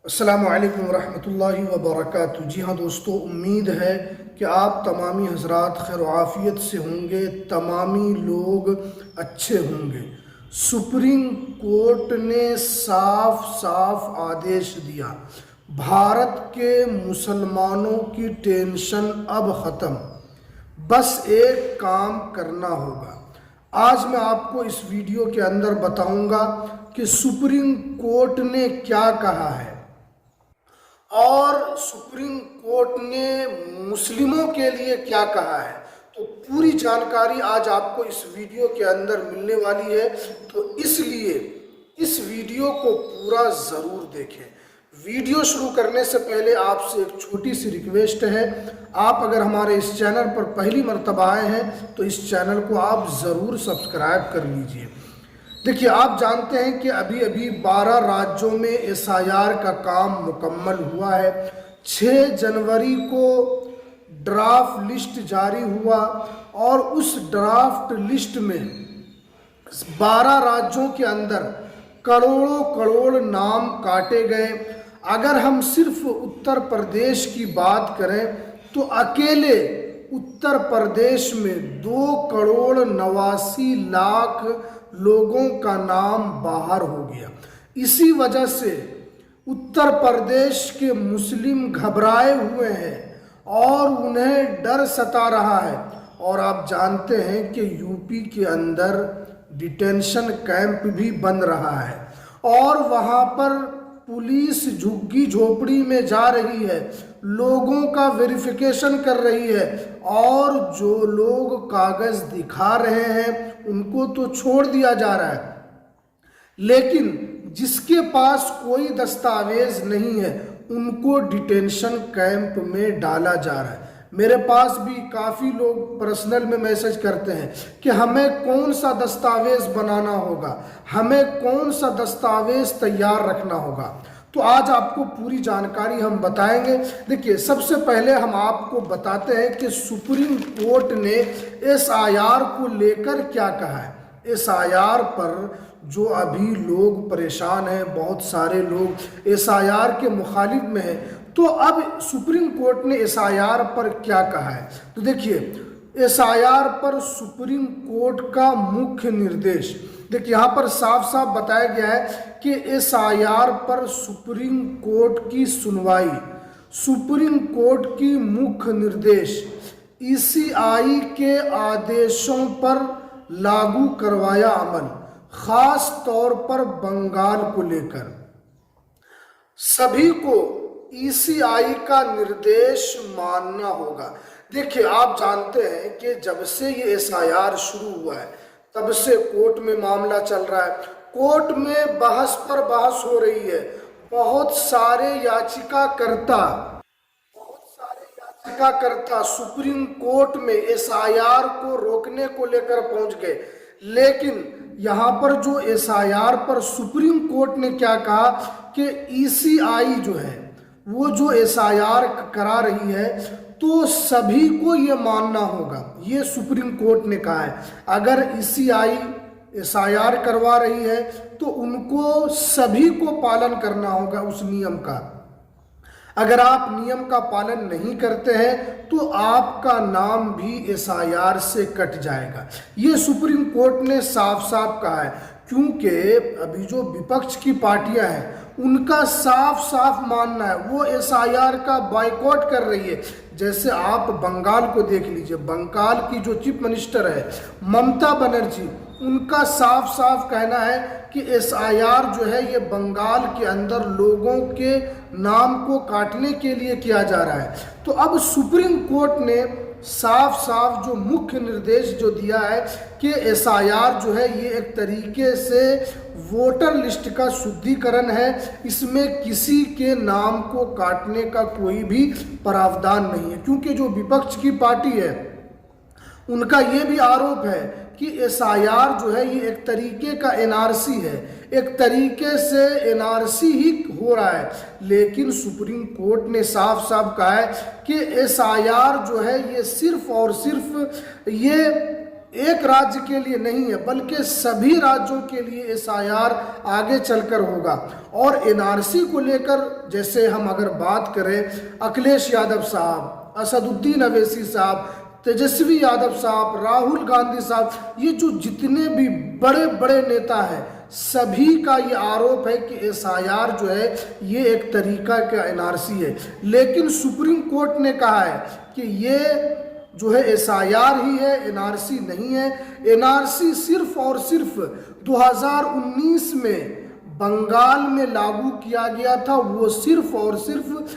अस्सलामु अलैकुम रहमतुल्लाहि व बरकातुहू। जी हाँ दोस्तों, उम्मीद है कि आप तमामी हजरात खैर आफियत से होंगे, तमामी लोग अच्छे होंगे। सुप्रीम कोर्ट ने साफ साफ आदेश दिया, भारत के मुसलमानों की टेंशन अब ख़त्म, बस एक काम करना होगा। आज मैं आपको इस वीडियो के अंदर बताऊंगा कि सुप्रीम कोर्ट ने क्या कहा है और सुप्रीम कोर्ट ने मुस्लिमों के लिए क्या कहा है। तो पूरी जानकारी आज आपको इस वीडियो के अंदर मिलने वाली है, तो इसलिए इस वीडियो को पूरा ज़रूर देखें। वीडियो शुरू करने से पहले आपसे एक छोटी सी रिक्वेस्ट है, आप अगर हमारे इस चैनल पर पहली मर्तबा आए हैं तो इस चैनल को आप ज़रूर सब्सक्राइब कर लीजिए। देखिए, आप जानते हैं कि अभी अभी 12 राज्यों में एसआईआर का काम मुकम्मल हुआ है। 6 जनवरी को ड्राफ्ट लिस्ट जारी हुआ और उस ड्राफ्ट लिस्ट में 12 राज्यों के अंदर करोड़ों करोड़ नाम काटे गए। अगर हम सिर्फ उत्तर प्रदेश की बात करें तो अकेले उत्तर प्रदेश में 2,89,00,000 लोगों का नाम बाहर हो गया। इसी वजह से उत्तर प्रदेश के मुस्लिम घबराए हुए हैं और उन्हें डर सता रहा है। और आप जानते हैं कि यूपी के अंदर डिटेंशन कैंप भी बन रहा है और वहाँ पर पुलिस झुग्गी झोपड़ी में जा रही है, लोगों का वेरिफिकेशन कर रही है और जो लोग कागज दिखा रहे हैं उनको तो छोड़ दिया जा रहा है, लेकिन जिसके पास कोई दस्तावेज नहीं है उनको डिटेंशन कैंप में डाला जा रहा है। मेरे पास भी काफ़ी लोग पर्सनल में मैसेज करते हैं कि हमें कौन सा दस्तावेज बनाना होगा, हमें कौन सा दस्तावेज तैयार रखना होगा। तो आज आपको पूरी जानकारी हम बताएंगे। देखिए, सबसे पहले हम आपको बताते हैं कि सुप्रीम कोर्ट ने एसआईआर को लेकर क्या कहा है। एसआईआर पर जो अभी लोग परेशान हैं, बहुत सारे लोग एसआईआर के मुखालिफ में हैं, तो अब सुप्रीम कोर्ट ने एसआईआर पर क्या कहा है। तो देखिए, एसआईआर पर सुप्रीम कोर्ट का मुख्य निर्देश, देखिए यहाँ पर साफ साफ बताया गया है कि एसआईआर पर सुप्रीम कोर्ट की सुनवाई, सुप्रीम कोर्ट की मुख्य निर्देश, ईसीआई के आदेशों पर लागू करवाया अमल, खास तौर पर बंगाल को लेकर सभी को ईसीआई का निर्देश मानना होगा। देखिए, आप जानते हैं कि जब से ये एसआईआर शुरू हुआ है तब से कोर्ट में मामला चल रहा है, कोर्ट में बहस पर बहस हो रही है। बहुत सारे याचिकाकर्ता सुप्रीम कोर्ट में एसआईआर को रोकने को लेकर पहुंच गए, लेकिन यहाँ पर जो एसआईआर पर सुप्रीम कोर्ट ने क्या कहा कि ईसीआई जो है वो जो एसआईआर करा रही है तो सभी को ये मानना होगा, ये सुप्रीम कोर्ट ने कहा है। अगर ईसीआई एसआईआर करवा रही है तो उनको सभी को पालन करना होगा उस नियम का। अगर आप नियम का पालन नहीं करते हैं तो आपका नाम भी एसआईआर से कट जाएगा। ये सुप्रीम कोर्ट ने साफ साफ कहा है, क्योंकि अभी जो विपक्ष की पार्टियां हैं उनका साफ साफ मानना है वो एसआईआर का बायकॉट कर रही है। जैसे आप बंगाल को देख लीजिए, बंगाल की जो चीफ मिनिस्टर है ममता बनर्जी, उनका साफ साफ कहना है कि एसआईआर जो है ये बंगाल के अंदर लोगों के नाम को काटने के लिए किया जा रहा है। तो अब सुप्रीम कोर्ट ने साफ साफ जो मुख्य निर्देश जो दिया है कि एसआईआर जो है ये एक तरीके से वोटर लिस्ट का शुद्धिकरण है, इसमें किसी के नाम को काटने का कोई भी प्रावधान नहीं है। क्योंकि जो विपक्ष की पार्टी है उनका ये भी आरोप है कि एसआईआर जो है ये एक तरीके का एनआरसी है, एक तरीके से एनआरसी ही हो रहा है। लेकिन सुप्रीम कोर्ट ने साफ साफ कहा है कि एसआईआर जो है ये सिर्फ और सिर्फ ये एक राज्य के लिए नहीं है बल्कि सभी राज्यों के लिए एसआईआर आगे चलकर होगा। और एनआरसी को लेकर जैसे हम अगर बात करें, अखिलेश यादव साहब, असदुद्दीन अवैसी साहब, तेजस्वी यादव साहब, राहुल गांधी साहब, ये जो जितने भी बड़े बड़े नेता हैं, सभी का ये आरोप है कि एसआईआर जो है ये एक तरीका का एनआरसी है। लेकिन सुप्रीम कोर्ट ने कहा है कि ये जो है एसआईआर ही है, एनआरसी नहीं है। एनआरसी सिर्फ और सिर्फ 2019 में बंगाल में लागू किया गया था। वो सिर्फ और सिर्फ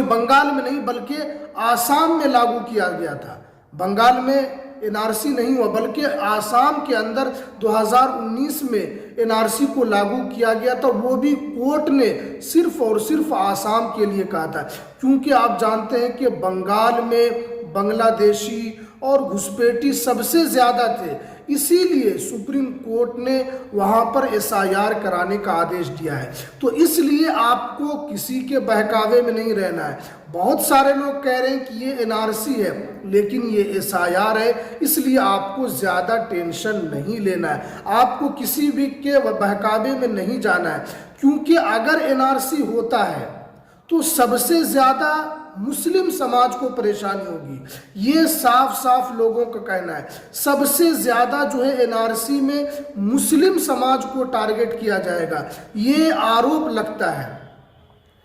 बंगाल में नहीं बल्कि आसाम में लागू किया गया था। बंगाल में एनआरसी नहीं हुआ बल्कि आसाम के अंदर 2019 में एनआरसी को लागू किया गया था। वो भी कोर्ट ने सिर्फ और सिर्फ आसाम के लिए कहा था, क्योंकि आप जानते हैं कि बंगाल में बांग्लादेशी और घुसपैठी सबसे ज़्यादा थे। इसीलिए सुप्रीम कोर्ट ने वहाँ पर एसआईआर कराने का आदेश दिया है। तो इसलिए आपको किसी के बहकावे में नहीं रहना है। बहुत सारे लोग कह रहे हैं कि ये एनआरसी है लेकिन ये एसआईआर है, इसलिए आपको ज़्यादा टेंशन नहीं लेना है, आपको किसी भी के बहकावे में नहीं जाना है। क्योंकि अगर एनआरसी होता है तो सबसे ज़्यादा मुस्लिम समाज को परेशानी होगी। ये साफ साफ लोगों का कहना है। सबसे ज़्यादा जो है एनआरसी में मुस्लिम समाज को टारगेट किया जाएगा, ये आरोप लगता है।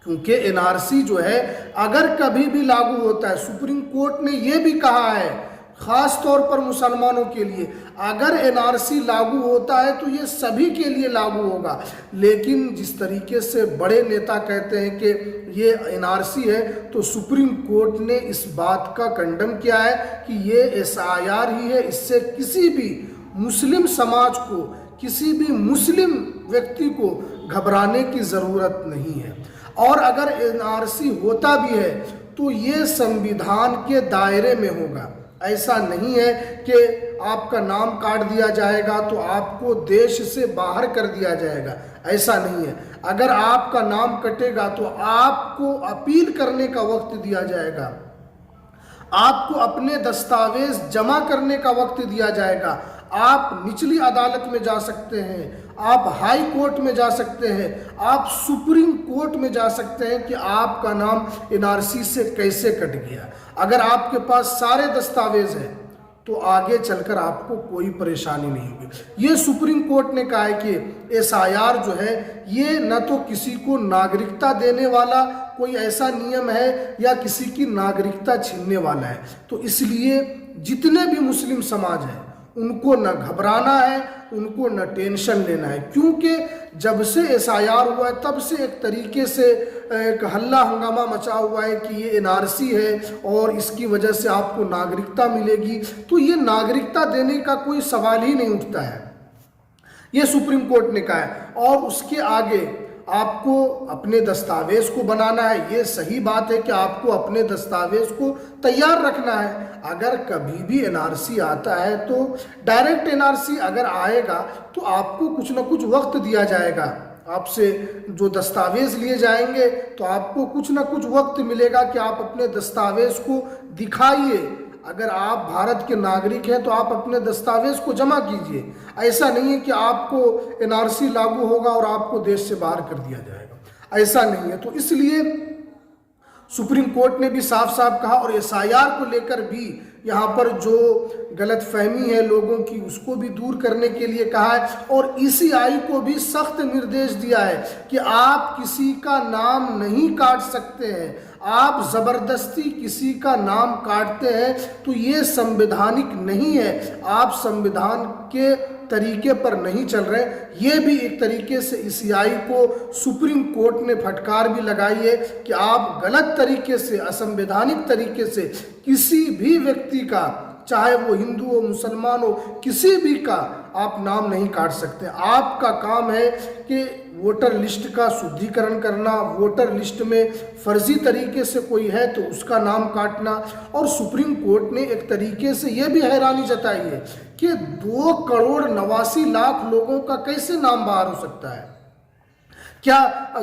क्योंकि एनआरसी जो है अगर कभी भी लागू होता है, सुप्रीम कोर्ट ने ये भी कहा है खास तौर पर मुसलमानों के लिए, अगर एनआरसी लागू होता है तो ये सभी के लिए लागू होगा। लेकिन जिस तरीके से बड़े नेता कहते हैं कि ये एनआरसी है, तो सुप्रीम कोर्ट ने इस बात का खंडन किया है कि ये एसआईआर ही है। इससे किसी भी मुस्लिम समाज को, किसी भी मुस्लिम व्यक्ति को घबराने की ज़रूरत नहीं है। और अगर एनआरसी होता भी है तो ये संविधान के दायरे में होगा। ऐसा नहीं है कि आपका नाम काट दिया जाएगा तो आपको देश से बाहर कर दिया जाएगा, ऐसा नहीं है। अगर आपका नाम कटेगा तो आपको अपील करने का वक्त दिया जाएगा, आपको अपने दस्तावेज जमा करने का वक्त दिया जाएगा। आप निचली अदालत में जा सकते हैं, आप हाई कोर्ट में जा सकते हैं, आप सुप्रीम कोर्ट में जा सकते हैं कि आपका नाम एनआरसी से कैसे कट गया। अगर आपके पास सारे दस्तावेज हैं तो आगे चलकर आपको कोई परेशानी नहीं होगी। ये सुप्रीम कोर्ट ने कहा है कि एसआईआर जो है ये न तो किसी को नागरिकता देने वाला कोई ऐसा नियम है या किसी की नागरिकता छीनने वाला है। तो इसलिए जितने भी मुस्लिम समाज हैं उनको न घबराना है, उनको न टेंशन लेना है। क्योंकि जब से एसआईआर हुआ है तब से एक तरीके से एक हल्ला हंगामा मचा हुआ है कि ये एनआरसी है और इसकी वजह से आपको नागरिकता मिलेगी। तो ये नागरिकता देने का कोई सवाल ही नहीं उठता है, ये सुप्रीम कोर्ट ने कहा है। और उसके आगे आपको अपने दस्तावेज को बनाना है। ये सही बात है कि आपको अपने दस्तावेज को तैयार रखना है। अगर कभी भी एनआरसी आता है तो डायरेक्ट एनआरसी अगर आएगा तो आपको कुछ ना कुछ वक्त दिया जाएगा, आपसे जो दस्तावेज लिए जाएंगे तो आपको कुछ ना कुछ वक्त मिलेगा कि आप अपने दस्तावेज को दिखाइए। अगर आप भारत के नागरिक हैं तो आप अपने दस्तावेज को जमा कीजिए। ऐसा नहीं है कि आपको एनआरसी लागू होगा और आपको देश से बाहर कर दिया जाएगा, ऐसा नहीं है। तो इसलिए सुप्रीम कोर्ट ने भी साफ साफ कहा और एसआईआर को लेकर भी यहाँ पर जो गलतफहमी है लोगों की उसको भी दूर करने के लिए कहा है। और ईसीआई को भी सख्त निर्देश दिया है कि आप किसी का नाम नहीं काट सकते हैं। आप ज़बरदस्ती किसी का नाम काटते हैं तो ये संवैधानिक नहीं है, आप संविधान के तरीके पर नहीं चल रहे। ये भी एक तरीके से ईसीआई को सुप्रीम कोर्ट ने फटकार भी लगाई है कि आप गलत तरीके से, असंवैधानिक तरीके से किसी भी व्यक्ति का, चाहे वो हिंदू हो मुसलमान हो, किसी भी का आप नाम नहीं काट सकते। आपका काम है कि वोटर लिस्ट का शुद्धिकरण करना, वोटर लिस्ट में फर्जी तरीके से कोई है तो उसका नाम काटना। और सुप्रीम कोर्ट ने एक तरीके से यह भी हैरानी जताई है कि 2 करोड़ 89 लाख लोगों का कैसे नाम बाहर हो सकता है, क्या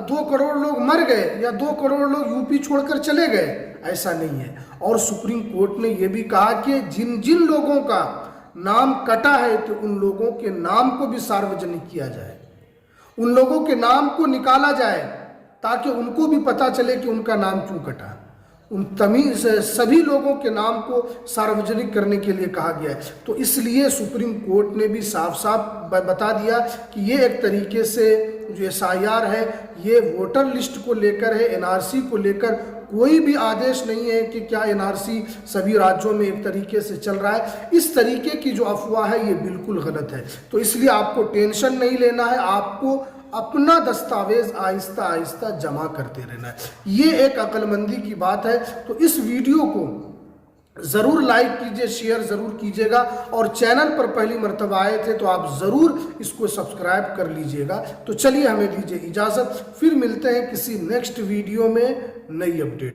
2 करोड़ लोग मर गए या 2 करोड़ लोग यूपी छोड़कर चले गए? ऐसा नहीं है। और सुप्रीम कोर्ट ने यह भी कहा कि जिन जिन लोगों का नाम कटा है तो उन लोगों के नाम को भी सार्वजनिक किया जाए, उन लोगों के नाम को निकाला जाए ताकि उनको भी पता चले कि उनका नाम क्यों कटा। उन सभी लोगों के नाम को सार्वजनिक करने के लिए कहा गया है। तो इसलिए सुप्रीम कोर्ट ने भी साफ साफ बता दिया कि ये एक तरीके से जो SIR है ये वोटर लिस्ट को लेकर है, NRC को लेकर कोई भी आदेश नहीं है कि क्या NRC सभी राज्यों में एक तरीके से चल रहा है। इस तरीके की जो अफवाह है ये बिल्कुल गलत है। तो इसलिए आपको टेंशन नहीं लेना है, आपको अपना दस्तावेज आहिस्ता आहिस्ता जमा करते रहना है। ये एक अक्लमंदी की बात है। तो इस वीडियो को ज़रूर लाइक कीजिए, शेयर ज़रूर कीजिएगा और चैनल पर पहली मर्तबा आए थे तो आप ज़रूर इसको सब्सक्राइब कर लीजिएगा। तो चलिए हमें दीजिए इजाज़त, फिर मिलते हैं किसी नेक्स्ट वीडियो में नई अपडेट।